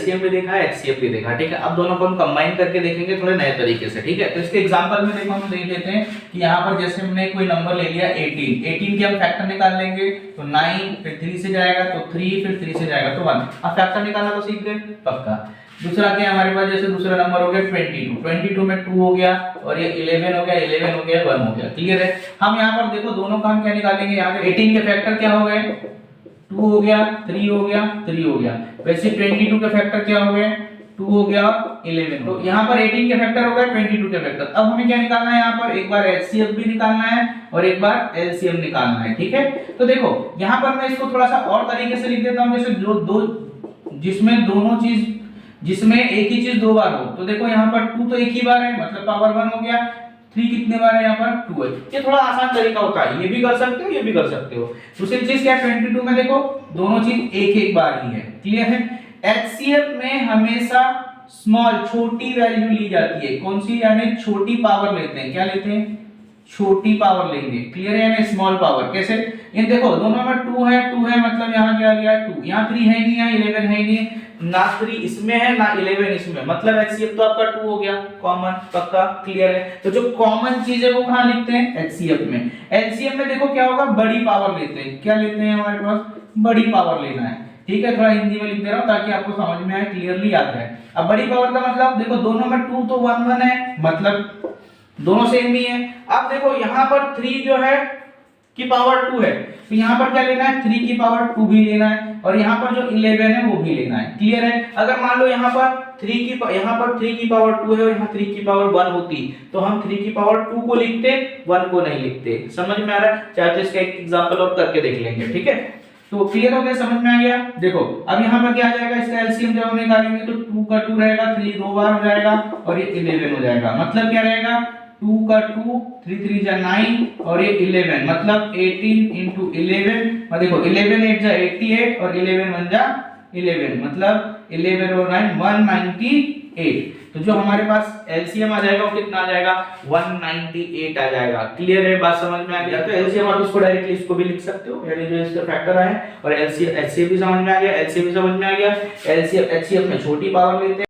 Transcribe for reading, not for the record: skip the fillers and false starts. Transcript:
LCM भी देखा है, एचसीएफ भी देखा, ठीक है। अब दोनों को हम कंबाइन करके देखेंगे थोड़े नए तरीके से, ठीक है। तो इसके एग्जांपल में देखो हम देख लेते हैं कि यहाँ पर जैसे हमने कोई नंबर ले लिया 18 के हम फैक्टर निकाल लेंगे तो 9, फिर 3 से जाएगा तो 3, फिर 3 से जाएगा तो 1। अब फैक्टर निकालना तो सीख गए पक्का। दूसरा क्या हमारे पास, जैसे दूसरा नंबर हो गया 22 में 2 हो गया और ये 11 हो गया, 11 हो गया, 1 हो गया, क्लियर है। हम यहाँ पर देखो दोनों का हम क्या निकालेंगे, यहाँ पे 18 के फैक्टर क्या हो गए, 2 हो गया, 3 हो गया, 3 हो गया। वैसे 22 के फैक्टर क्या हो गए, 2 हो गया, 11। तो यहाँ पर 18 के फैक्टर हो गए, 22 के फैक्टर। अब हमें क्या निकालना है, यहाँ पर एक बार एचसीएफ भी निकालना है और एक बार एलसीएम निकालना है, ठीक है। तो देखो यहाँ पर मैं इसको थोड़ा सा और तरीके से लिख देता हूँ, जैसे जो दो जिसमें दोनों चीज, जिसमें एक ही चीज दो बार हो। तो देखो यहाँ पर 2 तो एक ही बार है, मतलब पावर 1 हो गया। 3 कितने बार है, यहाँ पर 2 है। ये थोड़ा आसान तरीका होता है, ये भी कर सकते हो, ये भी कर सकते हो। दूसरी चीज क्या है, 22 में देखो दोनों चीज एक एक बार ही है, क्लियर है। एचसीएफ में हमेशा स्मॉल छोटी वैल्यू ली जाती है, कौन सी, यानी छोटी पावर लेते हैं। क्या लेते हैं, छोटी पावर लेंगे, क्लियर है, यानी स्मॉल पावर। कैसे, इन देखो दोनों में 2 है, 2 है, मतलब यहाँ क्या आ गया 2, यहाँ 3 है नहीं, यहाँ 11 है नहीं, ना 3 इसमें है ना 11 इसमें, मतलब एचसीएफ तो आपका 2 हो गया कॉमन, पक्का, क्लियर है। तो जो कॉमन चीज है वो कहाँ लिखते हैं, एचसीएफ में। एलसीएम में देखो क्या होगा, बड़ी पावर लेते हैं। क्या लेते हैं, हमारे पास बड़ी पावर लेना है, ठीक है। थोड़ा हिंदी में लिख दे रहा हूँ ताकि आपको समझ में आए, क्लियरली याद रहे। अब बड़ी पावर का मतलब देखो दोनों में 2 तो 1 1 है, मतलब दोनों सेम ही है। अब देखो यहाँ पर 3 जो है की पावर 2 है, तो यहाँ पर क्या लेना है, 3 की पावर 2 भी लेना है, और यहाँ पर जो 11 है वो भी लेना है, क्लियर है। अगर मान लो यहाँ पर 3 की पावर 2 है और यहाँ 3 की पावर 1 होती, तो हम 3 की पावर 2 को लिखते, 1 को नहीं लिखते। समझ में आ रहा है, चाहे तो इसका एक एग्जांपल और करके देख लेंगे, ठीक है। तो क्लियर हो गया, समझ में आ गया। देखो अब यहाँ पर क्या आ जाएगा, इसका एलसीएम जब हम निकालेंगे तो 2 का 2 रहेगा, 3 दो बार हो जाएगा और ये 11 हो जाएगा। मतलब क्या रहेगा, 2 का 2, 3 3 जा 9 और ये 11, मतलब 18 into 11। और देखो 11 8 जा 88 और 11 1 जा 11, मतलब 11 और 9 198। तो जो हमारे पास एलसीएम आ जाएगा वो कितना आ जाएगा, 198 आ जाएगा। क्लियर है, बात समझ में आ गया। तो एलसीएम आप इसको डायरेक्टली इसको भी लिख सकते हो, यानी जो इसका फैक्टर आए, और एलसीएम भी समझ में आ गया, एलसीएम भी समझ में आ गया। एलसीएम एचसीएफ में छोटी पावर लेते हैं।